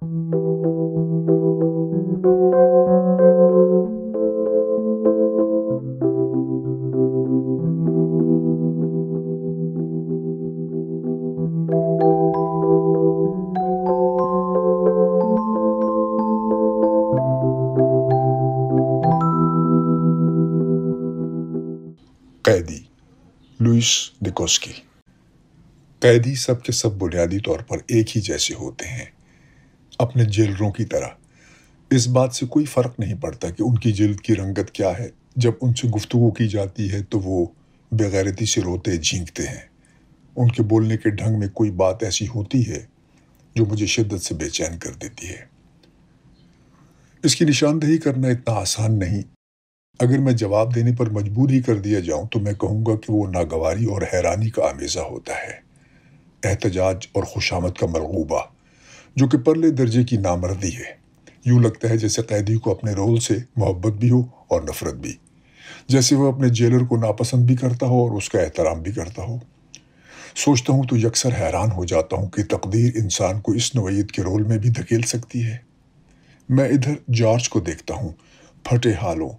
قیدی لوئس ڈیکوسکی۔ قیدی سب کے سب بنیادی طور پر ایک ہی جیسے ہوتے ہیں، اپنے جیلروں کی طرح۔ اس بات سے کوئی فرق نہیں پڑتا کہ ان کی جلد کی رنگت کیا ہے۔ جب ان سے گفتگو کی جاتی ہے تو وہ بے غیرتی سے روتے جھینکتے ہیں۔ ان کے بولنے کے ڈھنگ میں کوئی بات ایسی ہوتی ہے جو مجھے شدت سے بے چین کر دیتی ہے۔ اس کی نشاندہی کرنا اتنا آسان نہیں۔ اگر میں جواب دینے پر مجبور ہی کر دیا جاؤں تو میں کہوں گا کہ وہ ناگواری اور حیرانی کا آمیزہ ہوتا ہے، احتجاج اور خوشامد کا ملغوبہ، جو کہ پرلے درجے کی نامردی ہے۔ یوں لگتا ہے جیسے قیدی کو اپنے رول سے محبت بھی ہو اور نفرت بھی، جیسے وہ اپنے جیلر کو ناپسند بھی کرتا ہو اور اس کا احترام بھی کرتا ہو۔ سوچتا ہوں تو یکسر حیران ہو جاتا ہوں کہ تقدیر انسان کو اس نوعیت کے رول میں بھی دھکیل سکتی ہے۔ میں ادھر جارج کو دیکھتا ہوں، پھٹے حالوں،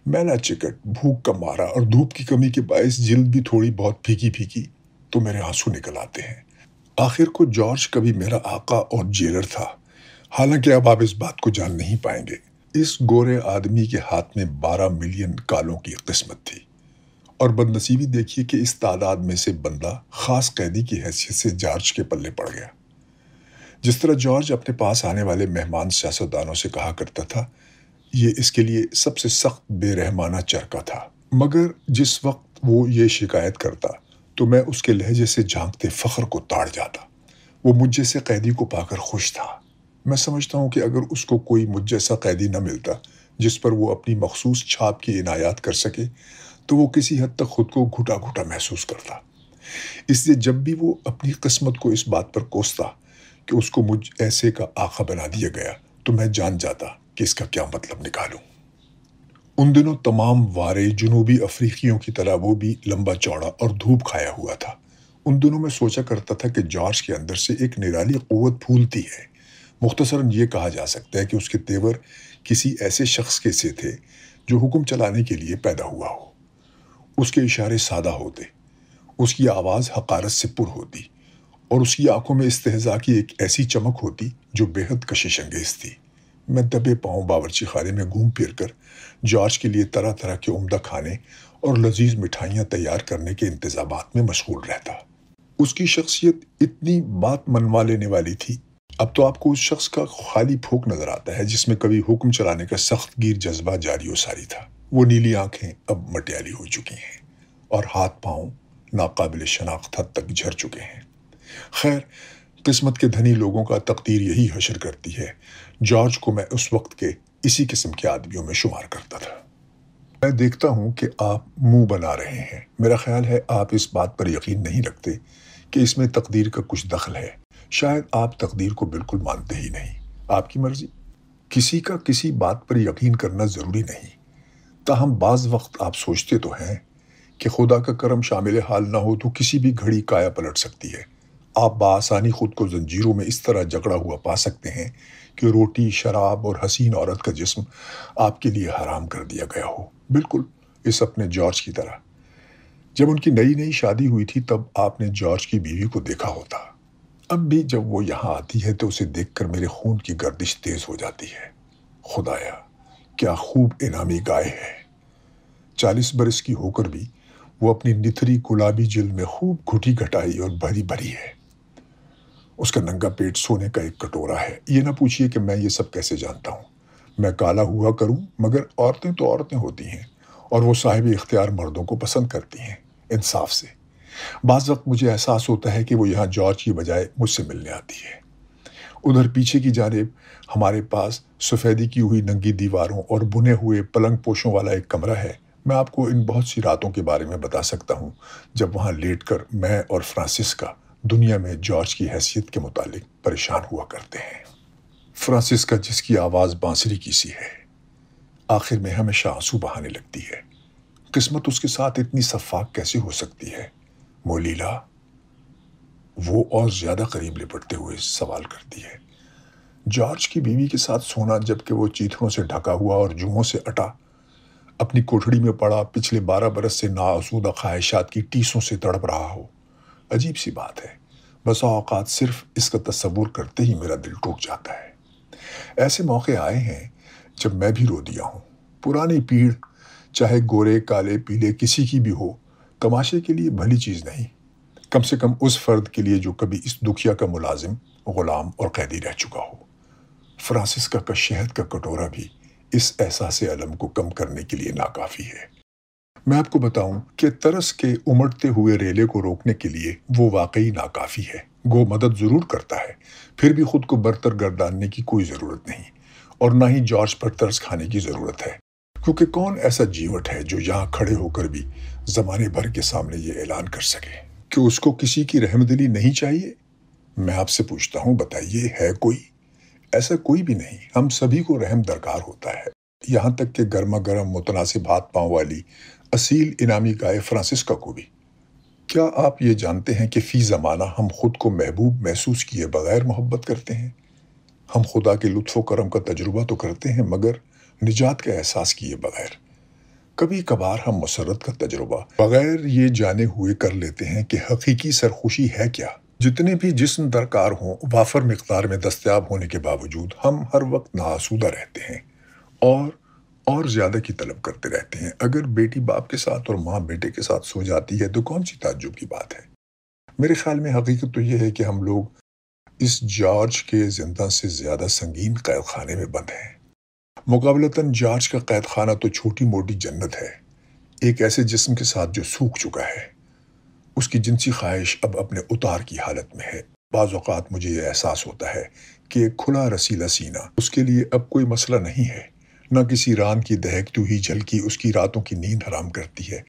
میلا چکٹ، بھوک کا مارا اور دھوپ کی کمی کے باعث جلد بھی تھوڑی بہت پھیکی پھیکی، تو میرے آنسو نکل آتے ہیں۔ آخر کو جارج کبھی میرا آقا اور جیلر تھا، حالانکہ اب آپ اس بات کو جان نہیں پائیں گے۔ اس گورے آدمی کے ہاتھ میں 12 ملین کالوں کی قسمت تھی، اور بدنصیبی دیکھیے کہ اس تعداد میں سے بندہ خاص قیدی کی حیثیت سے جارج کے پلے پڑ گیا۔ جس طرح جارج اپنے پاس آنے والے مہمان سیاستدانوں سے کہا کرتا تھا، یہ اس کے لیے سب سے سخت بے رحمانہ چرکا تھا، مگر جس وقت وہ یہ شکایت کرتا تو میں اس کے لہجے سے جھانکتے فخر کو تاڑ جاتا۔ وہ مجھ جیسے قیدی کو پا کر خوش تھا۔ میں سمجھتا ہوں کہ اگر اس کو کوئی مجھ جیسا قیدی نہ ملتا جس پر وہ اپنی مخصوص چھاپ کی عنایات کر سکے تو وہ کسی حد تک خود کو گھٹا گھٹا محسوس کرتا۔ اس لیے جب بھی وہ اپنی قسمت کو اس بات پر کوستا کہ اس کو مجھ ایسے کا آقا بنا دیا گیا تو میں جان جاتا کہ اس کا کیا مطلب نکالوں۔ ان دنوں تمام وارے جنوبی افریقیوں کی طرح وہ بھی لمبا چوڑا اور دھوپ کھایا ہوا تھا۔ ان دنوں میں سوچا کرتا تھا کہ جارج کے اندر سے ایک نرالی قوت پھولتی ہے۔ مختصراً یہ کہا جا سکتا ہے کہ اس کے تیور کسی ایسے شخص کے سے تھے جو حکم چلانے کے لیے پیدا ہوا ہو۔ اس کے اشارے سادہ ہوتے، اس کی آواز حقارت سے پر ہوتی، اور اس کی آنکھوں میں استہزاء کی ایک ایسی چمک ہوتی جو بے حد کشش انگیز تھی۔ میں دبے پاؤں باورچی خانے میں گھوم پھر کر جارج کے لیے طرح طرح کے عمدہ کھانے اور لذیذ مٹھائیاں تیار کرنے کے انتظامات میں مشغول رہتا۔ اس کی شخصیت اتنی بات منوا لینے والی تھی۔ اب تو آپ کو اس شخص کا خالی پھونک نظر آتا ہے جس میں کبھی حکم چلانے کا سخت گیر جذبہ جاری و ساری تھا۔ وہ نیلی آنکھیں اب مٹیالی ہو چکی ہیں اور ہاتھ پاؤں ناقابل شناخت حد تک جھر چکے ہیں۔ خیر، قسمت کے دھنی لوگوں کا تقدیر یہی حشر کرتی ہے۔ جارج کو میں اس وقت کے اسی قسم کے آدمیوں میں شمار کرتا تھا۔ میں دیکھتا ہوں کہ آپ منہ بنا رہے ہیں۔ میرا خیال ہے آپ اس بات پر یقین نہیں رکھتے کہ اس میں تقدیر کا کچھ دخل ہے۔ شاید آپ تقدیر کو بالکل مانتے ہی نہیں۔ آپ کی مرضی۔ کسی کا کسی بات پر یقین کرنا ضروری نہیں، تاہم بعض وقت آپ سوچتے تو ہیں کہ خدا کا کرم شامل حال نہ ہو تو کسی بھی گھڑی کایا پلٹ سکتی ہے۔ آپ بآسانی خود کو زنجیروں میں اس طرح جکڑا ہوا پا سکتے ہیں کہ روٹی، شراب اور حسین عورت کا جسم آپ کے لیے حرام کر دیا گیا ہو، بالکل اس اپنے جارج کی طرح۔ جب ان کی نئی نئی شادی ہوئی تھی تب آپ نے جارج کی بیوی کو دیکھا ہوتا۔ اب بھی جب وہ یہاں آتی ہے تو اسے دیکھ کر میرے خون کی گردش تیز ہو جاتی ہے۔ خدایا، کیا خوب انعامی گائے ہے۔ 40 برس کی ہو کر بھی وہ اپنی نتھری گلابی جلد میں خوب گھٹی گھٹائی اور بھری بھری ہے۔ اس کا ننگا پیٹ سونے کا ایک کٹورا ہے۔ یہ نہ پوچھئے کہ میں یہ سب کیسے جانتا ہوں۔ میں کالا ہوا کروں مگر عورتیں تو عورتیں ہوتی ہیں، اور وہ صاحب اختیار مردوں کو پسند کرتی ہیں، انصاف سے۔ بعض وقت مجھے احساس ہوتا ہے کہ وہ یہاں جارج کی بجائے مجھ سے ملنے آتی ہے۔ ادھر پیچھے کی جانب ہمارے پاس سفیدی کی ہوئی ننگی دیواروں اور بنے ہوئے پلنگ پوشوں والا ایک کمرہ ہے۔ میں آپ کو ان بہت سی راتوں کے بارے میں بتا سکتا ہوں جب وہاں لیٹ کر میں اور فرانسسکا دنیا میں جارج کی حیثیت کے متعلق پریشان ہوا کرتے ہیں۔ فرانسسکا جس کی آواز بانسری کی سی ہے، آخر میں ہمیشہ آنسو بہانے لگتی ہے۔ قسمت اس کے ساتھ اتنی شفاف کیسے ہو سکتی ہے؟ مولیلا، وہ اور زیادہ قریب لپٹتے ہوئے سوال کرتی ہے۔ جارج کی بیوی کے ساتھ سونا جبکہ وہ چیتڑوں سے ڈھکا ہوا اور جوؤں سے اٹا اپنی کوٹھڑی میں پڑا پچھلے 12 برس سے ناآسودہ خواہشات کی ٹیسوں سے تڑپ رہا ہو۔ عجیب سی بات ہے، بسا اوقات صرف اس کا تصور کرتے ہی میرا دل ٹوٹ جاتا ہے۔ ایسے موقع آئے ہیں جب میں بھی رو دیا ہوں۔ پرانی پیڑ، چاہے گورے کالے پیلے کسی کی بھی ہو، تماشے کے لیے بھلی چیز نہیں، کم سے کم اس فرد کے لیے جو کبھی اس دکھیا کا ملازم، غلام اور قیدی رہ چکا ہو۔ فرانسسکا کا شہد کا کٹورا بھی اس احساس علم کو کم کرنے کے لیے ناکافی ہے۔ میں آپ کو بتاؤں کہ ترس کے امڑتے ہوئے ریلے کو روکنے کے لیے وہ واقعی ناکافی ہے۔ گو مدد ضرور کرتا ہے، پھر بھی خود کو برتر گرداننے کی کوئی ضرورت نہیں، اور نہ ہی جارج پر ترس کھانے کی ضرورت ہے، کیونکہ کون ایسا جیوٹ ہے جو یہاں کھڑے ہو کر بھی زمانے بھر کے سامنے یہ اعلان کر سکے کہ اس کو کسی کی رحمدلی نہیں چاہیے؟ میں آپ سے پوچھتا ہوں، بتائیے ہے کوئی؟ ایسا کوئی بھی نہیں۔ ہم سبھی کو رحم درکار ہوتا ہے، یہاں تک کہ گرما گرم متناسب ہاتھ پاؤں والی اصیل انعامی گائے فرانسسکا کو بھی۔ کیا آپ یہ جانتے ہیں کہ فی زمانہ ہم خود کو محبوب محسوس کیے بغیر محبت کرتے ہیں؟ ہم خدا کے لطف و کرم کا تجربہ تو کرتے ہیں مگر نجات کا احساس کیے بغیر۔ کبھی کبھار ہم مسرت کا تجربہ بغیر یہ جانے ہوئے کر لیتے ہیں کہ حقیقی سرخوشی ہے کیا۔ جتنے بھی جسم درکار ہوں وافر مقدار میں دستیاب ہونے کے باوجود ہم ہر وقت ناآسودہ رہتے ہیں اور زیادہ کی طلب کرتے رہتے ہیں۔ اگر بیٹی باپ کے ساتھ اور ماں بیٹے کے ساتھ سو جاتی ہے تو کون سی تعجب کی بات ہے؟ میرے خیال میں حقیقت تو یہ ہے کہ ہم لوگ اس جارج کے زندہ سے زیادہ سنگین قید خانے میں بند ہیں۔ مقابلتاً جارج کا قید خانہ تو چھوٹی موٹی جنت ہے، ایک ایسے جسم کے ساتھ جو سوکھ چکا ہے۔ اس کی جنسی خواہش اب اپنے اتار کی حالت میں ہے۔ بعض اوقات مجھے یہ احساس ہوتا ہے کہ ایک کھلا رسیلا سینہ اس کے لیے اب کوئی مسئلہ نہیں ہے۔ نہ کسی ران کی دہکتی ہوئی جھلکی اس کی راتوں کی نیند حرام کرتی ہے،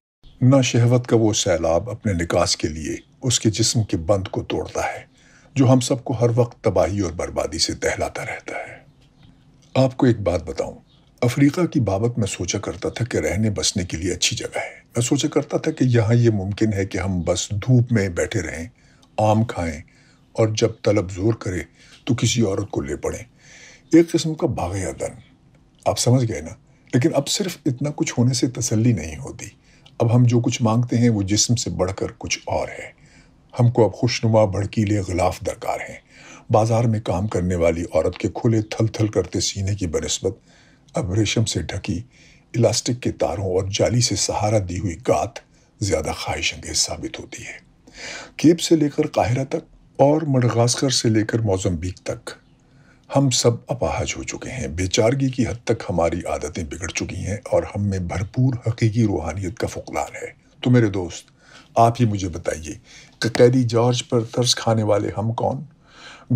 نہ شہوت کا وہ سیلاب اپنے نکاس کے لیے اس کے جسم کے بند کو توڑتا ہے جو ہم سب کو ہر وقت تباہی اور بربادی سے دہلاتا رہتا ہے۔ آپ کو ایک بات بتاؤں، افریقہ کی بابت میں سوچا کرتا تھا کہ رہنے بسنے کے لیے اچھی جگہ ہے۔ میں سوچا کرتا تھا کہ یہاں یہ ممکن ہے کہ ہم بس دھوپ میں بیٹھے رہیں، آم کھائیں اور جب طلب زور کرے تو کسی عورت کو لے پڑیں، ایک قسم کا باغ عدن۔ آپ سمجھ گئے نا؟ لیکن اب صرف اتنا کچھ ہونے سے تسلی نہیں ہوتی۔ اب ہم جو کچھ مانگتے ہیں وہ جسم سے بڑھ کر کچھ اور ہے۔ ہم کو اب خوشنما بھڑکیلے غلاف درکار ہیں۔ بازار میں کام کرنے والی عورت کے کھلے تھل تھل کرتے سینے کی بنسبت اب ریشم سے ڈھکی الاسٹک کے تاروں اور جالی سے سہارا دی ہوئی گات زیادہ خواہش انگیز ثابت ہوتی ہے۔ کیپ سے لے کر قاہرہ تک اور مڈغاسکر سے لے کر موزمبیق تک ہم سب اپاہج ہو چکے ہیں۔ بے چارگی کی حد تک ہماری عادتیں بگڑ چکی ہیں اور ہم میں بھرپور حقیقی روحانیت کا فقدان ہے۔ تو میرے دوست، آپ ہی مجھے بتائیے کہ قیدی جارج پر ترس کھانے والے ہم کون؟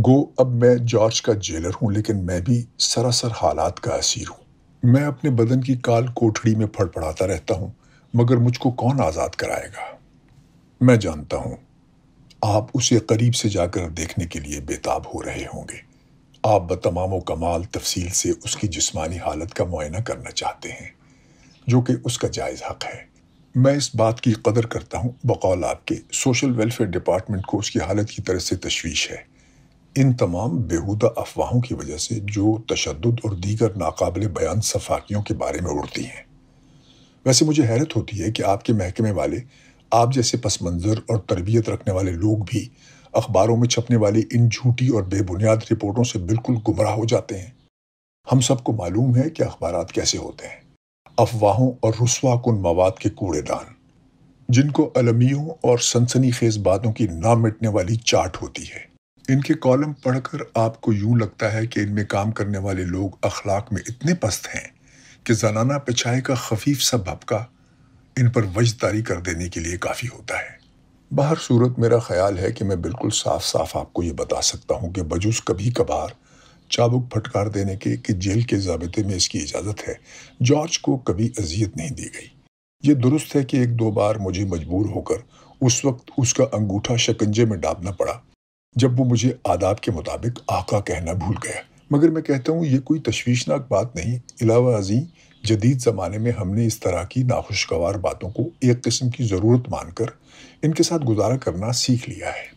گو اب میں جارج کا جیلر ہوں، لیکن میں بھی سراسر حالات کا اسیر ہوں۔ میں اپنے بدن کی کال کوٹھڑی میں پھڑ پڑاتا رہتا ہوں، مگر مجھ کو کون آزاد کرائے گا؟ میں جانتا ہوں آپ اسے قریب سے جا کر دیکھنے کے لیے بےتاب ہو رہے ہوں گے۔ آپ بتمام و کمال تفصیل سے اس کی جسمانی حالت کا معائنہ کرنا چاہتے ہیں، جو کہ اس کا جائز حق ہے۔ میں اس بات کی قدر کرتا ہوں، بقول آپ کے سوشل ویلفیئر ڈپارٹمنٹ کو اس کی حالت کی طرف سے تشویش ہے، ان تمام بیہودہ افواہوں کی وجہ سے جو تشدد اور دیگر ناقابل بیان سفاکیوں کے بارے میں اڑتی ہیں۔ ویسے مجھے حیرت ہوتی ہے کہ آپ کے محکمے والے، آپ جیسے پس منظر اور تربیت رکھنے والے لوگ بھی اخباروں میں چھپنے والی ان جھوٹی اور بے بنیاد رپورٹوں سے بالکل گمراہ ہو جاتے ہیں۔ ہم سب کو معلوم ہے کہ اخبارات کیسے ہوتے ہیں، افواہوں اور رسوا کن مواد کے کوڑے دان، جن کو المیوں اور سنسنی خیز باتوں کی نہ مٹنے والی چاٹ ہوتی ہے۔ ان کے کالم پڑھ کر آپ کو یوں لگتا ہے کہ ان میں کام کرنے والے لوگ اخلاق میں اتنے پست ہیں کہ زنانہ پچھائے کا خفیف سا بھپکا ان پر وجد طاری کر دینے کے لیے کافی ہوتا ہے۔ بہر صورت میرا خیال ہے کہ میں بالکل صاف صاف آپ کو یہ بتا سکتا ہوں کہ بجوز کبھی کبھار چابک پھٹکار دینے کے کہ جیل کے ضابطے میں اس کی اجازت ہے، جارج کو کبھی اذیت نہیں دی گئی۔ یہ درست ہے کہ ایک دو بار مجھے مجبور ہو کر اس وقت اس کا انگوٹھا شکنجے میں ڈالنا پڑا جب وہ مجھے آداب کے مطابق آقا کہنا بھول گیا، مگر میں کہتا ہوں یہ کوئی تشویشناک بات نہیں۔ علاوہ ازیں جدید زمانے میں ہم نے اس طرح کی ناخوشگوار باتوں کو ایک قسم کی ضرورت مان کر ان کے ساتھ گزارا کرنا سیکھ لیا ہے۔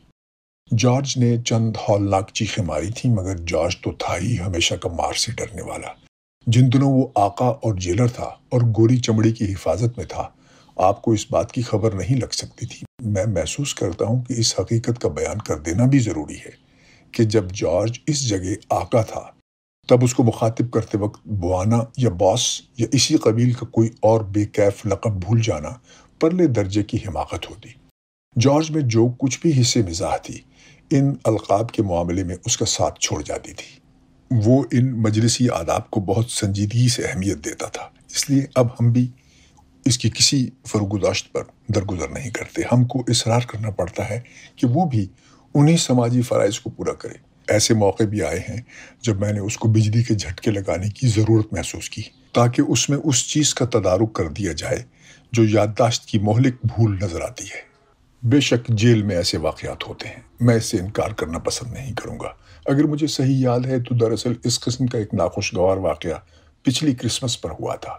جارج نے چند ہولناک چیخیں ماری تھیں، مگر جارج تو تھا ہی ہمیشہ کا مار سے ڈرنے والا۔ جن دنوں وہ آقا اور جیلر تھا اور گوری چمڑی کی حفاظت میں تھا، آپ کو اس بات کی خبر نہیں لگ سکتی تھی۔ میں محسوس کرتا ہوں کہ اس حقیقت کا بیان کر دینا بھی ضروری ہے کہ جب جارج اس جگہ آقا تھا، تب اس کو مخاطب کرتے وقت بوانا یا باس یا اسی قبیل کا کوئی اور بے کیف لقب بھول جانا پرلے درجے کی حماقت ہوتی۔ جارج میں جو کچھ بھی حصے مزاح تھی، ان القاب کے معاملے میں اس کا ساتھ چھوڑ جاتی تھی۔ وہ ان مجلسی آداب کو بہت سنجیدگی سے اہمیت دیتا تھا، اس لیے اب ہم بھی اس کی کسی فرگوداشت پر درگزر نہیں کرتے۔ ہم کو اصرار کرنا پڑتا ہے کہ وہ بھی انہی سماجی فرائض کو پورا کرے۔ ایسے موقع بھی آئے ہیں جب میں نے اس کو بجلی کے جھٹکے لگانے کی ضرورت محسوس کی تاکہ اس میں اس چیز کا تدارک کر دیا جائے جو یادداشت کی مہلک بھول نظر آتی ہے۔ بے شک جیل میں ایسے واقعات ہوتے ہیں، میں اس سے انکار کرنا پسند نہیں کروں گا۔ اگر مجھے صحیح یاد ہے تو دراصل اس قسم کا ایک ناخوشگوار واقعہ پچھلی کرسمس پر ہوا تھا۔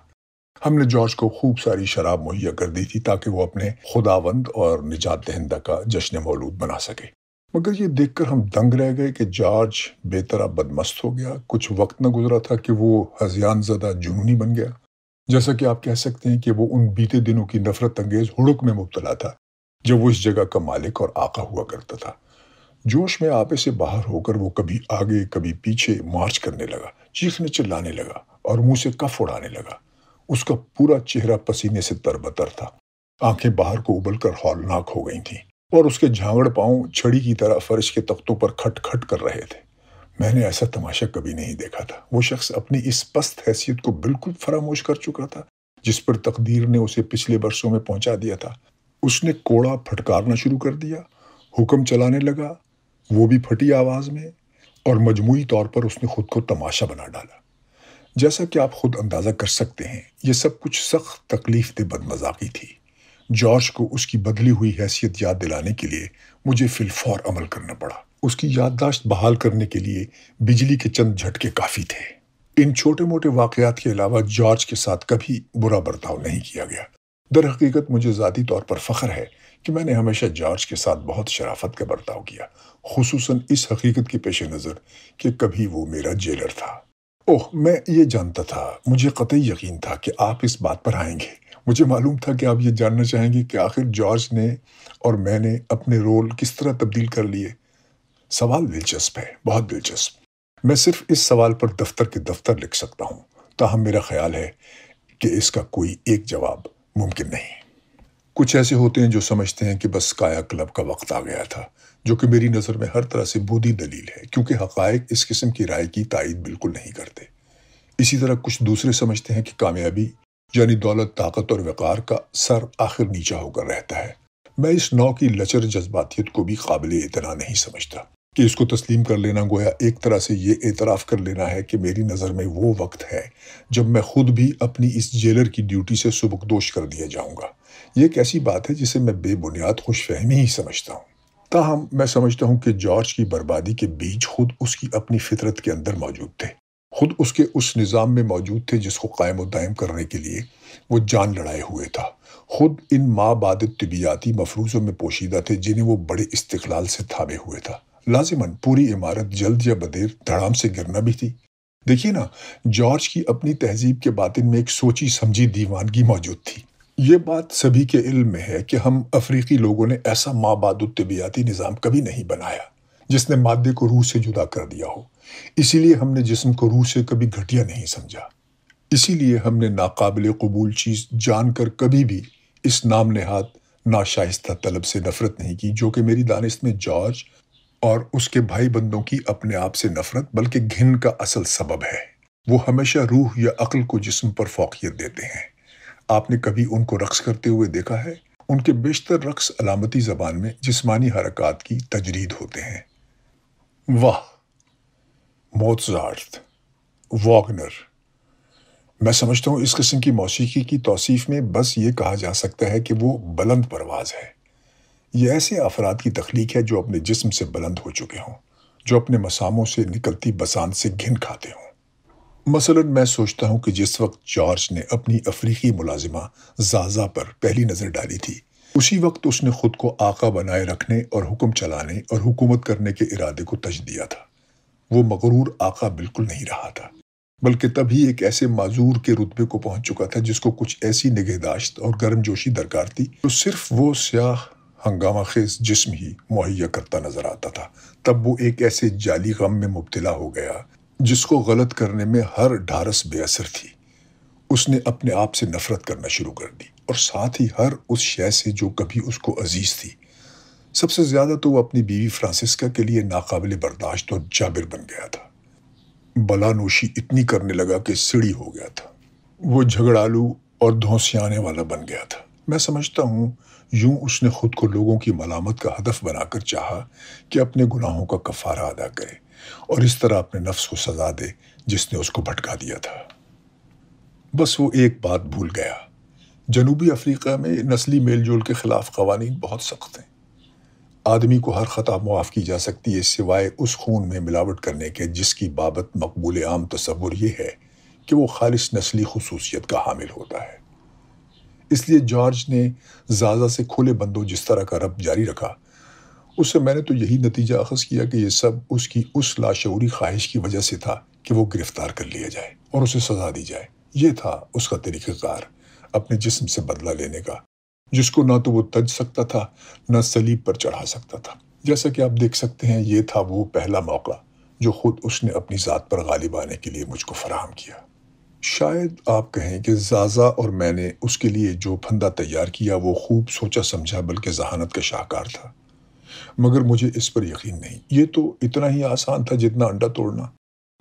ہم نے جارج کو خوب ساری شراب مہیا کر دی تھی تاکہ وہ اپنے خداوند اور نجات دہندہ کا جشن مولود بنا سکے، مگر یہ دیکھ کر ہم دنگ رہ گئے کہ جارج بے طرح بدمست ہو گیا۔ کچھ وقت نہ گزرا تھا کہ وہ ہذیان زدہ جنونی بن گیا، جیسا کہ آپ کہہ سکتے ہیں کہ وہ ان بیتے دنوں کی نفرت انگیز ہڑک میں مبتلا تھا جب وہ اس جگہ کا مالک اور آقا ہوا کرتا تھا۔ جوش میں آپے سے باہر ہو کر وہ کبھی آگے کبھی پیچھے مارچ کرنے لگا، چیخنے چلانے لگا اور منہ سے کف اڑانے لگا۔ اس کا پورا چہرہ پسینے سے تربتر تھا، آنکھیں باہر کو ابل کر ہولناک ہو گئی تھیں اور اس کے جھانگڑ پاؤں چھڑی کی طرح فرش کے تختوں پر کھٹ کھٹ کر رہے تھے۔ میں نے ایسا تماشا کبھی نہیں دیکھا تھا۔ وہ شخص اپنی اس پست حیثیت کو بالکل فراموش کر چکا تھا جس پر تقدیر نے اسے پچھلے برسوں میں پہنچا دیا تھا۔ اس نے کوڑا پھٹکارنا شروع کر دیا، حکم چلانے لگا، وہ بھی پھٹی آواز میں، اور مجموعی طور پر اس نے خود کو تماشا بنا ڈالا۔ جیسا کہ آپ خود اندازہ کر سکتے ہیں، یہ سب کچھ سخت تکلیف دہ بدمزاقی تھی۔ جارج کو اس کی بدلی ہوئی حیثیت یاد دلانے کے لیے مجھے فی الفور عمل کرنا پڑا۔ اس کی یادداشت بحال کرنے کے لیے بجلی کے چند جھٹکے کافی تھے۔ ان چھوٹے موٹے واقعات کے علاوہ جارج کے ساتھ کبھی برا برتاؤ نہیں کیا گیا۔ در حقیقت مجھے ذاتی طور پر فخر ہے کہ میں نے ہمیشہ جارج کے ساتھ بہت شرافت کا برتاؤ کیا، خصوصاً اس حقیقت کے پیش نظر کہ کبھی وہ میرا جیلر تھا۔ میں یہ جانتا تھا، مجھے قطعی یقین تھا کہ آپ اس بات پر آئیں گے۔ مجھے معلوم تھا کہ آپ یہ جاننا چاہیں گے کہ آخر جارج نے اور میں نے اپنے رول کس طرح تبدیل کر لیے۔ سوال دلچسپ ہے، بہت دلچسپ۔ میں صرف اس سوال پر دفتر کے دفتر لکھ سکتا ہوں، تاہم میرا خیال ہے کہ اس کا کوئی ایک جواب ممکن نہیں۔ کچھ ایسے ہوتے ہیں جو سمجھتے ہیں کہ بس کایا کلب کا وقت آ گیا تھا، جو کہ میری نظر میں ہر طرح سے بودھی دلیل ہے، کیونکہ حقائق اس قسم کی رائے کی تائید بالکل نہیں کرتے۔ اسی طرح کچھ دوسرے سمجھتے ہیں کہ کامیابی یعنی دولت، طاقت اور وقار کا سر آخر نیچا ہو کر رہتا ہے۔ میں اس نوع کی لچر جذباتیت کو بھی قابل اعتنا نہیں سمجھتا کہ اس کو تسلیم کر لینا گویا ایک طرح سے یہ اعتراف کر لینا ہے کہ میری نظر میں وہ وقت ہے جب میں خود بھی اپنی اس جیلر کی ڈیوٹی سے سبکدوش کر دیا جاؤں گا۔ یہ ایک ایسی بات ہے جسے میں بے بنیاد خوش فہمی ہی سمجھتا ہوں۔ تاہم میں سمجھتا ہوں کہ جارج کی بربادی کے بیج خود اس کی اپنی فطرت کے اندر موجود تھے، خود اس کے اس نظام میں موجود تھے جس کو قائم و دائم کرنے کے لیے وہ جان لڑائے ہوئے تھا، خود ان ما بعد طبیعیاتی مفروضوں میں پوشیدہ تھے جنہیں وہ بڑے استقلال سے تھابے ہوئے تھا۔ لازماً پوری عمارت جلد یا بدیر دھڑام سے گرنا بھی تھی۔ دیکھیے نا، جارج کی اپنی تہذیب کے باطن میں ایک سوچی سمجھی دیوانگی موجود تھی۔ یہ بات سبھی کے علم میں ہے کہ ہم افریقی لوگوں نے ایسا ما بعد طبیعیاتی نظام کبھی نہیں بنایا جس نے مادے کو روح سے جدا کر دیا ہو۔ اسی لیے ہم نے جسم کو روح سے کبھی گھٹیا نہیں سمجھا۔ اسی لیے ہم نے ناقابل قبول چیز جان کر کبھی بھی اس نام نہاد ناشائستہ طلب سے نفرت نہیں کی، جو کہ میری دانست میں جارج اور اس کے بھائی بندوں کی اپنے آپ سے نفرت بلکہ گھن کا اصل سبب ہے۔ وہ ہمیشہ روح یا عقل کو جسم پر فوقیت دیتے ہیں۔ آپ نے کبھی ان کو رقص کرتے ہوئے دیکھا ہے؟ ان کے بیشتر رقص علامتی زبان میں جسمانی حرکات کی تجرید ہوتے ہیں۔ واہ، موزارٹ، واگنر۔ میں سمجھتا ہوں اس قسم کی موسیقی کی توصیف میں بس یہ کہا جا سکتا ہے کہ وہ بلند پرواز ہے۔ یہ ایسے افراد کی تخلیق ہے جو اپنے جسم سے بلند ہو چکے ہوں، جو اپنے مساموں سے نکلتی بسانت سے گھن کھاتے ہوں۔ مثلاً میں سوچتا ہوں کہ جس وقت جارج نے اپنی افریقی ملازمہ زازا پر پہلی نظر ڈالی تھی، اسی وقت اس نے خود کو آقا بنائے رکھنے اور حکم چلانے اور حکومت کرنے کے ارادے کو تج دیا تھا۔ وہ مغرور آقا بالکل نہیں رہا تھا، بلکہ تبھی ایک ایسے معذور کے رتبے کو پہنچ چکا تھا جس کو کچھ ایسی نگہداشت اور گرم جوشی درکار تھی جو صرف وہ سیاہ ہنگامہ خیز جسم ہی مہیا کرتا نظر آتا تھا۔ تب وہ ایک ایسے جعلی غم میں مبتلا ہو گیا جس کو غلط کرنے میں ہر ڈھارس بے اثر تھی۔ اس نے اپنے آپ سے نفرت کرنا شروع کر دی، اور ساتھ ہی ہر اس شے سے جو کبھی اس کو عزیز تھی۔ سب سے زیادہ تو وہ اپنی بیوی فرانسسکا کے لیے ناقابل برداشت اور جابر بن گیا تھا۔ بلا نوشی اتنی کرنے لگا کہ سڑی ہو گیا تھا۔ وہ جھگڑالو اور دھونسیانے والا بن گیا تھا۔ میں سمجھتا ہوں یوں اس نے خود کو لوگوں کی ملامت کا ہدف بنا کر چاہا کہ اپنے گناہوں کا کفارہ ادا کرے اور اس طرح اپنے نفس کو سزا دے جس نے اس کو بھٹکا دیا تھا۔ بس وہ ایک بات بھول گیا، جنوبی افریقہ میں نسلی میل جول کے خلاف قوانین بہت سخت ہیں۔ آدمی کو ہر خطا معاف کی جا سکتی ہے سوائے اس خون میں ملاوٹ کرنے کے جس کی بابت مقبول عام تصور یہ ہے کہ وہ خالص نسلی خصوصیت کا حامل ہوتا ہے۔ اس لیے جارج نے زازا سے کھلے بندو جس طرح کا ربط جاری رکھا۔ اس سے میں نے تو یہی نتیجہ اخذ کیا کہ یہ سب اس کی اس لاشعوری خواہش کی وجہ سے تھا کہ وہ گرفتار کر لیا جائے اور اسے سزا دی جائے۔ یہ تھا اس کا طریقہ کار اپنے جسم سے بدلہ لینے کا، جس کو نہ تو وہ تج سکتا تھا نہ صلیب پر چڑھا سکتا تھا۔ جیسا کہ آپ دیکھ سکتے ہیں یہ تھا وہ پہلا موقع جو خود اس نے اپنی ذات پر غالب آنے کے لیے مجھ کو فراہم کیا۔ شاید آپ کہیں کہ زازا اور میں نے اس کے لیے جو پھندا تیار کیا وہ خوب سوچا سمجھا بلکہ ذہانت کا شاہکار تھا، مگر مجھے اس پر یقین نہیں۔ یہ تو اتنا ہی آسان تھا جتنا انڈا توڑنا۔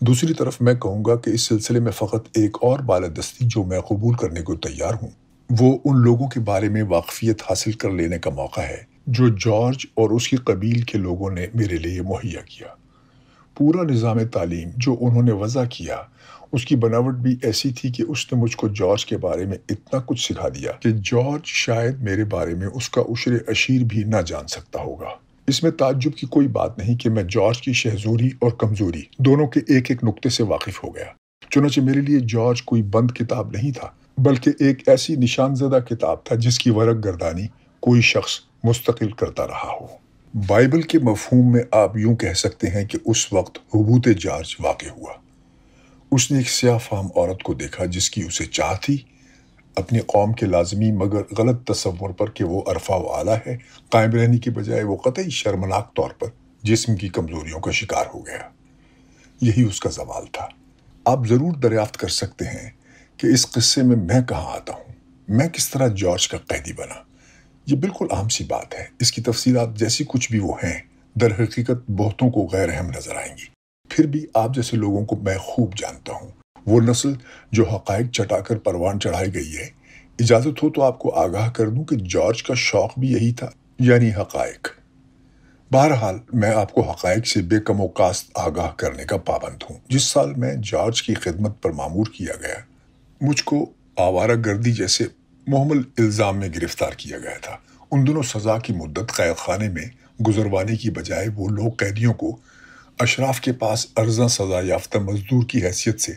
دوسری طرف میں کہوں گا کہ اس سلسلے میں فقط ایک اور بالادستی جو میں قبول کرنے کو تیار ہوں، وہ ان لوگوں کے بارے میں واقفیت حاصل کر لینے کا موقع ہے جو جارج اور اس کی قبیل کے لوگوں نے میرے لیے مہیا کیا۔ پورا نظام تعلیم جو انہوں نے وضع کیا اس کی بناوٹ بھی ایسی تھی کہ اس نے مجھ کو جارج کے بارے میں اتنا کچھ سکھا دیا کہ جارج شاید میرے بارے میں اس کا عشر عشیر بھی نہ جان سکتا ہوگا۔ اس میں تعجب کی کوئی بات نہیں کہ میں جارج کی شہزوری اور کمزوری دونوں کے ایک ایک نقطے سے واقف ہو گیا۔ چنانچہ میرے لیے جارج کوئی بند کتاب نہیں تھا، بلکہ ایک ایسی نشان زدہ کتاب تھا جس کی ورق گردانی کوئی شخص مستقل کرتا رہا ہو۔ بائبل کے مفہوم میں آپ یوں کہہ سکتے ہیں کہ اس وقت حبوط جارج واقع ہوا۔ اس نے ایک سیاہ فام عورت کو دیکھا جس کی اسے چاہ تھی، اپنی قوم کے لازمی مگر غلط تصور پر کہ وہ عرفہ و اعلیٰ ہے قائم رہنے کی بجائے وہ قطعی شرمناک طور پر جسم کی کمزوریوں کا شکار ہو گیا۔ یہی اس کا زوال تھا۔ آپ ضرور دریافت کر سکتے ہیں کہ اس قصے میں کہاں آتا ہوں، میں کس طرح جارج کا قیدی بنا۔ یہ بالکل عام سی بات ہے، اس کی تفصیلات جیسی کچھ بھی وہ ہیں در حقیقت بہتوں کو غیر اہم نظر آئیں گی۔ پھر بھی آپ جیسے لوگوں کو میں خوب جانتا ہوں، وہ نسل جو حقائق چٹا کر پروان چڑھائی گئی ہے۔ اجازت ہو تو آپ کو آگاہ کر دوں کہ جارج کا شوق بھی یہی تھا، یعنی حقائق۔ بہرحال میں آپ کو حقائق سے بے کم و کاست آگاہ کرنے کا پابند ہوں۔ جس سال میں جارج کی خدمت پر مامور کیا گیا، مجھ کو آوارہ گردی جیسے محمل الزام میں گرفتار کیا گیا تھا۔ ان دنوں سزا کی مدت قید خانے میں گزروانے کی بجائے وہ لوگ قیدیوں کو اشراف کے پاس ارزاں سزا یافتہ مزدور کی حیثیت سے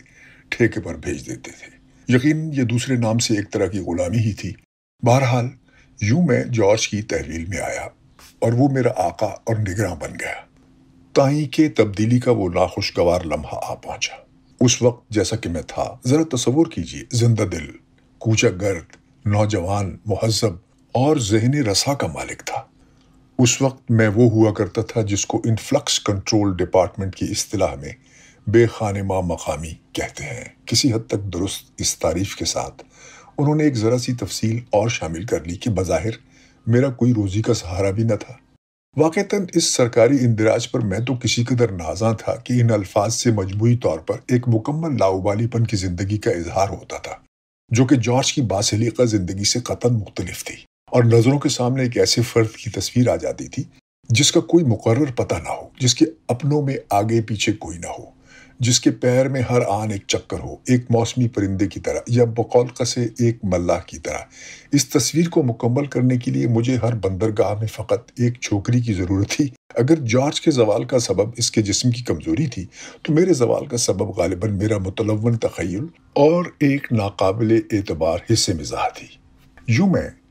ٹھیکے پر بھیج دیتے تھے۔ یقیناً یہ دوسرے نام سے ایک طرح کی غلامی ہی تھی۔ بہرحال یوں میں جارج کی تحویل میں آیا اور وہ میرا آقا اور نگراں بن گیا۔ تائیں کہ تبدیلی کا وہ ناخوشگوار لمحہ آ پہنچا۔ اس وقت جیسا کہ میں تھا، ذرا تصور کیجئے، زندہ دل، کوچہ گرد، نوجوان، مہذب اور ذہن رسا کا مالک تھا۔ اس وقت میں وہ ہوا کرتا تھا جس کو انفلکس کنٹرول ڈپارٹمنٹ کی اصطلاح میں بے خانمہ مقامی کہتے ہیں۔ کسی حد تک درست اس تعریف کے ساتھ انہوں نے ایک ذرا سی تفصیل اور شامل کر لی کہ بظاہر میرا کوئی روزی کا سہارا بھی نہ تھا۔ واقعتاً اس سرکاری اندراج پر میں تو کسی قدر نازاں تھا کہ ان الفاظ سے مجموعی طور پر ایک مکمل لاؤبالی پن کی زندگی کا اظہار ہوتا تھا، جو کہ جارج کی باسلیقہ زندگی سے قطعاً مختلف تھی، اور نظروں کے سامنے ایک ایسے فرد کی تصویر آ جاتی تھی جس کا کوئی مقرر پتہ نہ ہو، جس کے اپنوں میں آگے پیچھے کوئی نہ ہو، جس کے پیر میں ہر آن ایک چکر ہو، ایک موسمی پرندے کی طرح یا بقول قصے ایک ملاح کی طرح۔ اس تصویر کو مکمل کرنے کے لیے مجھے ہر بندرگاہ میں فقط ایک چھوکری کی ضرورت تھی۔ اگر جارج کے زوال کا سبب اس کے جسم کی کمزوری تھی تو میرے زوال کا سبب غالباً میرا متلون تخیل اور ایک ناقابل اعتبار حصے مزاح تھی۔ یوں میں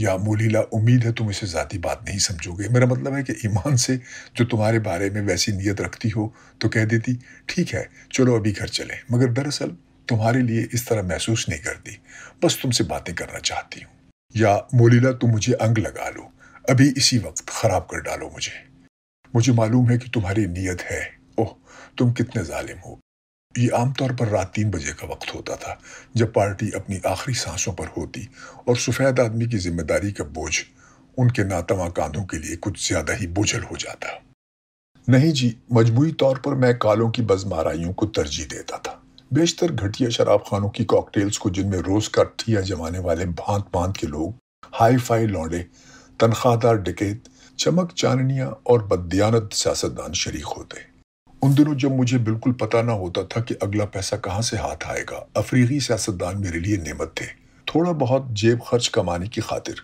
یا مولیلا امید ہے تم اسے ذاتی بات نہیں سمجھوگے، میرا مطلب ہے کہ ایمان سے جو تمہارے بارے میں ویسی نیت رکھتی ہو تو کہہ دیتی ٹھیک ہے چلو ابھی گھر چلیں، مگر دراصل تمہارے لیے اس طرح محسوس نہیں کرتی، بس تم سے باتیں کرنا چاہتی ہوں۔ یا مولیلا تم مجھے انگ لگا لو، ابھی اسی وقت خراب کر ڈالو مجھے معلوم ہے کہ تمہاری نیت ہے، اوہ تم کتنے ظالم ہو۔ یہ عام طور پر رات 3 بجے کا وقت ہوتا تھا جب پارٹی اپنی آخری سانسوں پر ہوتی اور سفید آدمی کی ذمہ داری کا بوجھ ان کے ناتواں کاندھوں کے لیے کچھ زیادہ ہی بوجھل ہو جاتا۔ نہیں جی، مجموعی طور پر میں کالوں کی بزمارائیوں کو ترجیح دیتا تھا، بیشتر گھٹیا شراب خانوں کی کاکٹیلز کو جن میں روز کا ٹھیا جمانے والے بھانت بھانت کے لوگ، ہائی فائی لونڈے، تنخواہ دار ڈکیت، چمک چاننیاں اور بددیانت سیاستدان شریک ہوتے۔ ان دنوں جب مجھے بالکل پتہ نہ ہوتا تھا کہ اگلا پیسہ کہاں سے ہاتھ آئے گا، افریقی سیاستدان میرے لیے نعمت تھے۔ تھوڑا بہت جیب خرچ کمانے کی خاطر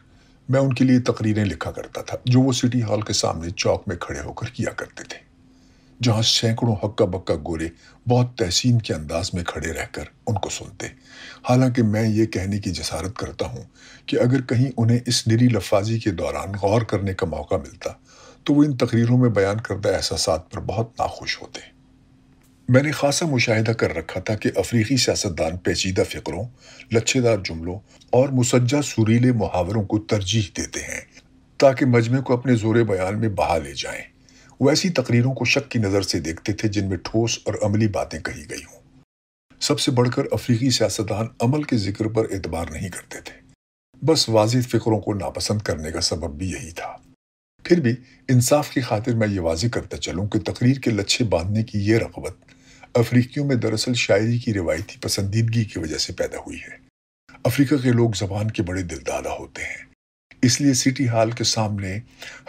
میں ان کے لیے تقریریں لکھا کرتا تھا جو وہ سٹی ہال کے سامنے چوک میں کھڑے ہو کر کیا کرتے تھے، جہاں سینکڑوں ہکا بکا گورے بہت تحسین کے انداز میں کھڑے رہ کر ان کو سنتے۔ حالانکہ میں یہ کہنے کی جسارت کرتا ہوں کہ اگر کہیں انہیں اس نری لفاظی کے دوران غور کرنے کا موقع ملتا تو وہ ان تقریروں میں بیان کردہ احساسات پر بہت ناخوش ہوتے۔ میں نے خاصا مشاہدہ کر رکھا تھا کہ افریقی سیاستدان پیچیدہ فقروں، لچھے دار جملوں اور مسجع سریلے محاوروں کو ترجیح دیتے ہیں تاکہ مجمع کو اپنے زور بیان میں بہا لے جائیں۔ وہ ایسی تقریروں کو شک کی نظر سے دیکھتے تھے جن میں ٹھوس اور عملی باتیں کہی گئی ہوں۔ سب سے بڑھ کر افریقی سیاستدان عمل کے ذکر پر اعتبار نہیں کرتے تھے، بس واضح فقروں کو ناپسند کرنے کا سبب بھی یہی تھا۔ پھر بھی انصاف کی خاطر میں یہ واضح کرتا چلوں کہ تقریر کے لچھے باندھنے کی یہ رغبت افریقیوں میں دراصل شاعری کی روایتی پسندیدگی کی وجہ سے پیدا ہوئی ہے۔ افریقہ کے لوگ زبان کے بڑے دلدادہ ہوتے ہیں، اس لیے سٹی ہال کے سامنے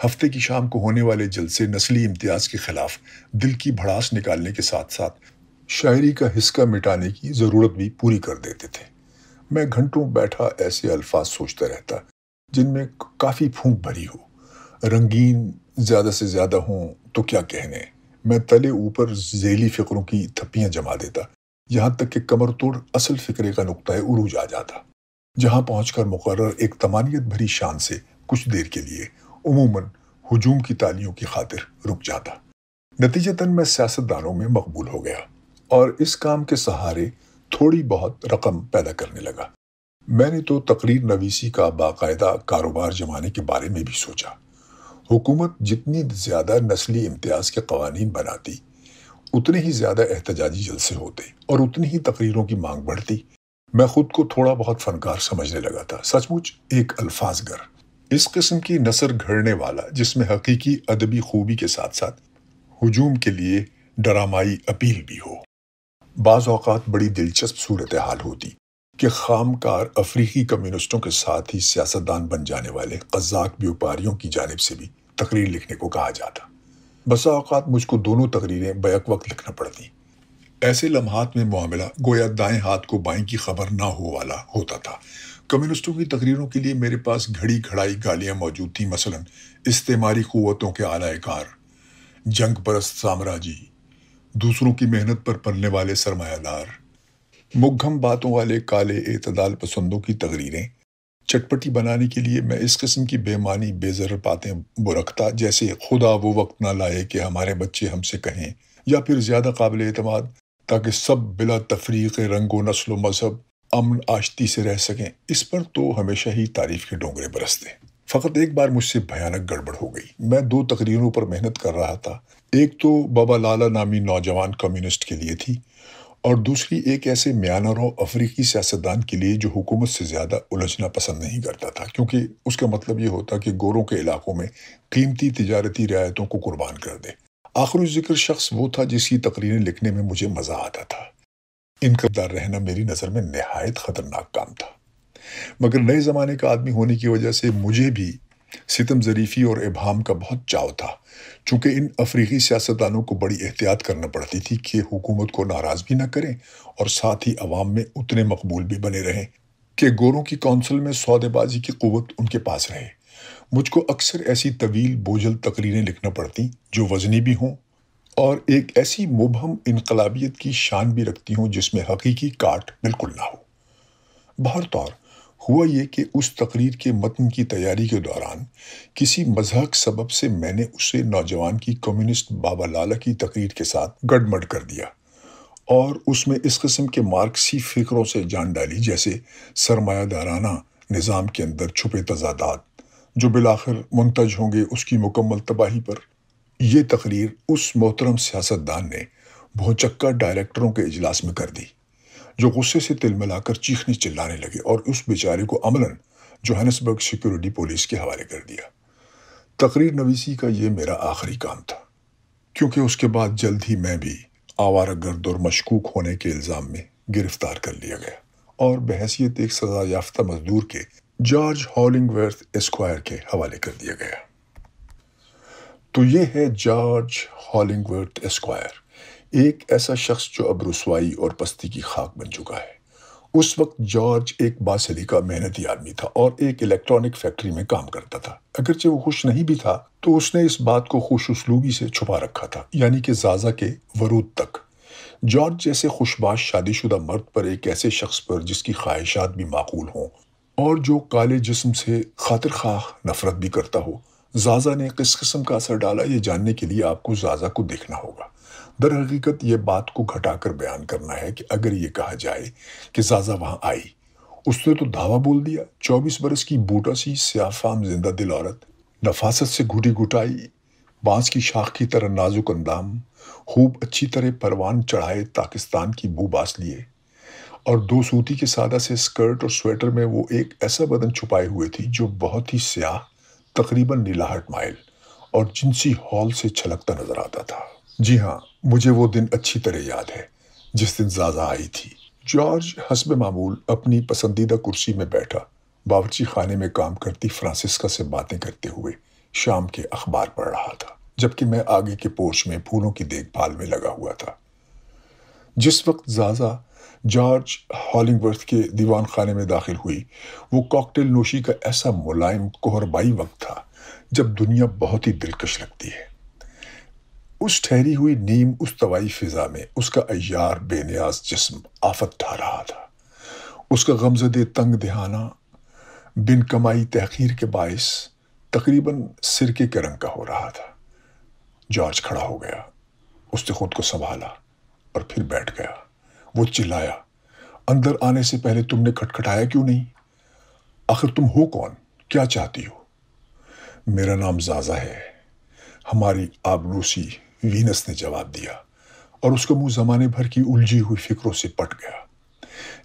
ہفتے کی شام کو ہونے والے جلسے نسلی امتیاز کے خلاف دل کی بھڑاس نکالنے کے ساتھ ساتھ شاعری کا حسکا مٹانے کی ضرورت بھی پوری کر دیتے تھے۔ میں گھنٹوں بیٹھا ایسے الفاظ سوچتا رہتا جن میں کافی پھونک بھری ہو، رنگین زیادہ سے زیادہ ہوں تو کیا کہنے۔ میں تلے اوپر ذیلی فقروں کی تھپیاں جما دیتا یہاں تک کہ کمر توڑ اصل فقرے کا نقطہ عروج آ جاتا، جہاں پہنچ کر مقرر ایک طمانیت بھری شان سے کچھ دیر کے لیے عموماً ہجوم کی تالیوں کی خاطر رک جاتا۔ نتیجتاً میں سیاستدانوں میں مقبول ہو گیا اور اس کام کے سہارے تھوڑی بہت رقم پیدا کرنے لگا۔ میں نے تو تقریر نویسی کا باقاعدہ کاروبار جمانے کے بارے میں بھی سوچا۔ حکومت جتنی زیادہ نسلی امتیاز کے قوانین بناتی، اتنے ہی زیادہ احتجاجی جلسے ہوتے اور اتنی ہی تقریروں کی مانگ بڑھتی۔ میں خود کو تھوڑا بہت فنکار سمجھنے لگا تھا، سچ مچ ایک الفاظ گر، اس قسم کی نثر گھڑنے والا جس میں حقیقی ادبی خوبی کے ساتھ ساتھ ہجوم کے لیے ڈرامائی اپیل بھی ہو۔ بعض اوقات بڑی دلچسپ صورتحال ہوتی کہ خام کار افریقی کمیونسٹوں کے ساتھ ہی سیاستدان بن جانے والے قزاق بیوپاریوں کی جانب سے بھی تقریر لکھنے کو کہا جاتا۔ بسا اوقات مجھ کو دونوں تقریریں بیک وقت لکھنا پڑتی۔ ایسے لمحات میں معاملہ گویا دائیں ہاتھ کو بائیں کی خبر نہ ہو والا ہوتا تھا۔ کمیونسٹوں کی تقریروں کے لیے میرے پاس گھڑی گھڑائی گالیاں موجود تھیں، مثلاً استعماری قوتوں کے اعلی کار، جنگ پرست سامراجی، دوسروں کی محنت پر پلنے والے سرمایہ دار، مگھم باتوں والے کالے اعتدال پسندوں کی تقریریں چٹپٹی بنانے کے لیے میں اس قسم کی بے معنی بے ضرر باتیں برکتا جیسے خدا وہ وقت نہ لائے کہ ہمارے بچے ہم سے کہیں، یا پھر زیادہ قابل اعتماد تاکہ سب بلا تفریق رنگ و نسل و مذہب امن آشتی سے رہ سکیں، اس پر تو ہمیشہ ہی تعریف کے ڈونگرے برستے۔ فقط ایک بار مجھ سے بھیانک گڑبڑ ہو گئی۔ میں 2 تقریروں پر محنت کر رہا تھا، ایک تو بابا لالا نامی نوجوان کمیونسٹ کے لیے تھی اور دوسری ایک ایسے میانہ رو افریقی سیاستدان کے لیے جو حکومت سے زیادہ الجھنا پسند نہیں کرتا تھا، کیونکہ اس کا مطلب یہ ہوتا کہ گوروں کے علاقوں میں قیمتی تجارتی رعایتوں کو قربان کر دے۔ آخر ذکر شخص وہ تھا جس کی تقریریں لکھنے میں مجھے مزہ آتا تھا۔ ان کا دار رہنا میری نظر میں نہایت خطرناک کام تھا، مگر نئے زمانے کا آدمی ہونے کی وجہ سے مجھے بھی ستم ظریفی اور ابہام کا بہت چاو تھا، چونکہ ان افریقی سیاستدانوں کو بڑی احتیاط کرنا پڑتی تھی کہ حکومت کو ناراض بھی نہ کریں اور ساتھ ہی عوام میں اتنے مقبول بھی بنے رہیں کہ گوروں کی کونسل میں سودے بازی کی قوت ان کے پاس رہے۔ مجھ کو اکثر ایسی طویل بوجھل تقریریں لکھنا پڑتی جو وزنی بھی ہوں اور ایک ایسی مبہم انقلابیت کی شان بھی رکھتی ہوں جس میں حقیقی کاٹ بالکل نہ ہو۔ بہرطور ہوا یہ کہ اس تقریر کے متن کی تیاری کے دوران کسی مضحک سبب سے میں نے اسے نوجوان کی کمیونسٹ بابا لالا کی تقریر کے ساتھ گڑمڑ کر دیا اور اس میں اس قسم کے مارکسی فکروں سے جان ڈالی جیسے سرمایہ دارانہ نظام کے اندر چھپے تضادات جو بالآخر منتج ہوں گے اس کی مکمل تباہی پر۔ یہ تقریر اس محترم سیاستدان نے بھوچکا ڈائریکٹروں کے اجلاس میں کر دی جو غصے سے تل ملا کر چیخنے چلانے لگے اور اس بیچارے کو عملاً جوہانسبرگ سیکورٹی پولیس کے حوالے کر دیا۔ تقریر نویسی کا یہ میرا آخری کام تھا کیونکہ اس کے بعد جلد ہی میں بھی آوارہ گرد اور مشکوک ہونے کے الزام میں گرفتار کر لیا گیا اور بحیثیت ایک سزا یافتہ مزدور کے جارج ہالنگ ورتھ ایسکوائر کے حوالے کر دیا گیا۔ تو یہ ہے جارج ہالنگ ورتھ ایسکوائر، ایک ایسا شخص جو اب رسوائی اور پستی کی خاک بن چکا ہے۔ اس وقت جارج ایک باسلیقہ محنتی آدمی تھا اور ایک الیکٹرانک فیکٹری میں کام کرتا تھا۔ اگرچہ وہ خوش نہیں بھی تھا تو اس نے اس بات کو خوش اسلوبی سے چھپا رکھا تھا، یعنی کہ زازا کے ورود تک۔ جارج جیسے خوشباش شادی شدہ مرد پر، ایک ایسے شخص پر جس کی خواہشات بھی معقول ہوں اور جو کالے جسم سے خاطر خواہ نفرت بھی کرتا ہو، زازا نے کس قسم کا اثر ڈالا، یہ جاننے کے لیے آپ کو زازا کو دیکھنا ہوگا۔ در حقیقت یہ بات کو گھٹا کر بیان کرنا ہے کہ اگر یہ کہا جائے کہ زازا وہاں آئی، اس نے تو دعویٰ بول دیا۔ 24 برس کی بوٹا سی سیاہ فام زندہ دل عورت، نفاست سے گھٹی گھٹائی، بانس کی شاخ کی طرح نازک اندام، خوب اچھی طرح پروان چڑھائے پاکستان کی بو باس لیے، اور دو سوتی کے سادہ سے سکرٹ اور سویٹر میں وہ ایک ایسا بدن چھپائے ہوئے تھی جو بہت ہی سیاہ، تقریباً نیلاہٹ مائل اور جنسی ہال سے چھلکتا نظر آتا تھا۔ جی ہاں، مجھے وہ دن اچھی طرح یاد ہے جس دن زازا آئی تھی۔ جارج حسب معمول اپنی پسندیدہ کرسی میں بیٹھا باورچی خانے میں کام کرتی فرانسسکا سے باتیں کرتے ہوئے شام کے اخبار پڑھ رہا تھا، جبکہ میں آگے کے پورچ میں پھولوں کی دیکھ بھال میں لگا ہوا تھا۔ جس وقت زازا جارج ہالنگ ورتھ کے دیوان خانے میں داخل ہوئی، وہ کاکٹیل نوشی کا ایسا ملائم کہربائی وقت تھا جب دنیا بہت ہی دلکش لگتی ہے۔ اس ٹھہری ہوئی نیم استوائی فضا میں اس کا عیار بے نیاز جسم آفت ڈھا رہا تھا۔ اس کا غمزدہ تنگ دہانہ بن کمائی تحقیر کے باعث تقریباً سرکے کے رنگ کا ہو رہا تھا۔ جارج کھڑا ہو گیا، اس نے خود کو سنبھالا اور پھر بیٹھ گیا۔ وہ چلایا، اندر آنے سے پہلے تم نے کھٹکھٹایا کیوں نہیں؟ آخر تم ہو کون؟ کیا چاہتی ہو؟ میرا نام زازا ہے، ہماری آبروسی وینس نے جواب دیا، اور اس کا منہ زمانے بھر کی الجھی ہوئی فکروں سے پٹ گیا۔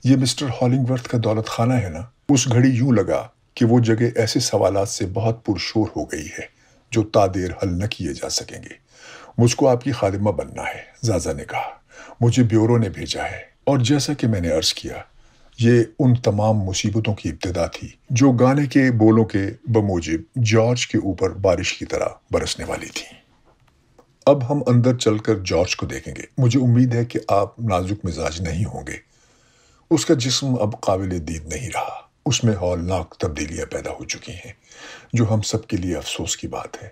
یہ مسٹر ہالنگ ورتھ کا دولت خانہ ہے نا؟ اس گھڑی یوں لگا کہ وہ جگہ ایسے سوالات سے بہت پرشور ہو گئی ہے جو تادیر حل نہ کیے جا سکیں گے۔ مجھ کو آپ کی خادمہ بننا ہے، زازا نے کہا۔ مجھے بیورو نے بھیجا ہے، اور جیسا کہ میں نے عرض کیا، یہ ان تمام مصیبتوں کی ابتدا تھی جو گانے کے بولوں کے بموجب جارج کے اوپر بارش کی طرح برسنے والی تھی۔ اب ہم اندر چل کر جارج کو دیکھیں گے۔ مجھے امید ہے کہ آپ نازک مزاج نہیں ہوں گے۔ اس کا جسم اب قابل دید نہیں رہا، اس میں ہولناک تبدیلیاں پیدا ہو چکی ہیں جو ہم سب کے لیے افسوس کی بات ہے۔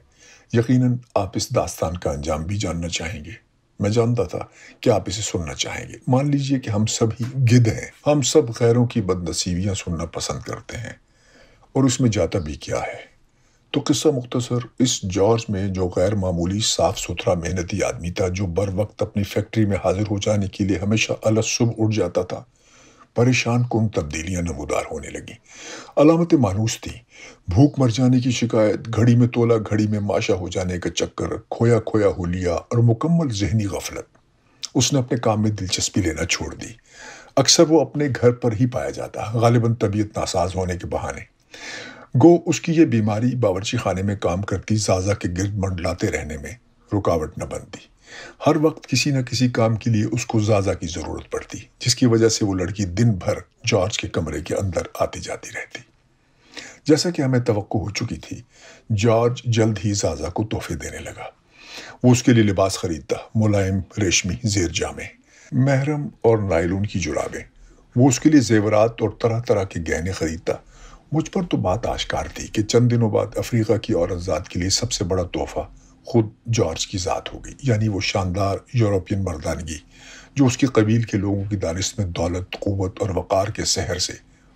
یقیناً آپ اس داستان کا انجام بھی جاننا چاہیں گے۔ میں جانتا تھا کہ آپ اسے سننا چاہیں گے۔ مان لیجئے کہ ہم سب ہی گدھ ہیں، ہم سب غیروں کی بد نصیبیاں سننا پسند کرتے ہیں، اور اس میں جاتا بھی کیا ہے۔ تو قصہ مختصر، اس جارج میں جو غیر معمولی صاف ستھرا محنتی آدمی تھا، جو بر وقت اپنی فیکٹری میں حاضر ہو جانے کے لیے ہمیشہ صبح اٹھ جاتا تھا، پریشان کن تبدیلیاں نمودار ہونے لگیں۔ علامت مانوس تھی، بھوک مر جانے کی شکایت، گھڑی میں تولا گھڑی میں ماشا ہو جانے کا چکر، کھویا کھویا ہولیا اور مکمل ذہنی غفلت۔ اس نے اپنے کام میں دلچسپی لینا چھوڑ دی۔ اکثر وہ اپنے گھر پر ہی پایا جاتا، غالباً طبیعت ناساز ہونے کے بہانے۔ گو اس کی یہ بیماری باورچی خانے میں کام کرتی زازا کے گرد منڈلاتے رہنے میں رکاوٹ نہ بنتی۔ ہر وقت کسی نہ کسی کام کے لیے اس کو زازا کی ضرورت پڑتی، جس کی وجہ سے وہ لڑکی دن بھر جارج کے کمرے کے اندر آتی جاتی رہتی۔ جیسا کہ ہمیں توقع ہو چکی تھی، جارج جلد ہی زازا کو تحفے دینے لگا۔ وہ اس کے لیے لباس خریدتا، ملائم ریشمی زیر جامے، محرم اور نائلون کی جرابیں۔ وہ اس کے لیے زیورات اور طرح طرح کے گہنے خریدتا۔ مجھ پر تو بات آشکار تھی کہ چند دنوں بعد افریقہ کی عورت ذات کے لیے سب سے بڑا تحفہ خود جارج کی ذات ہوگی، یعنی وہ شاندار یورپین مردانگی جو اس کے قبیل کے لوگوں کی دانش میں دولت، قوت اور وقار کے سحر سے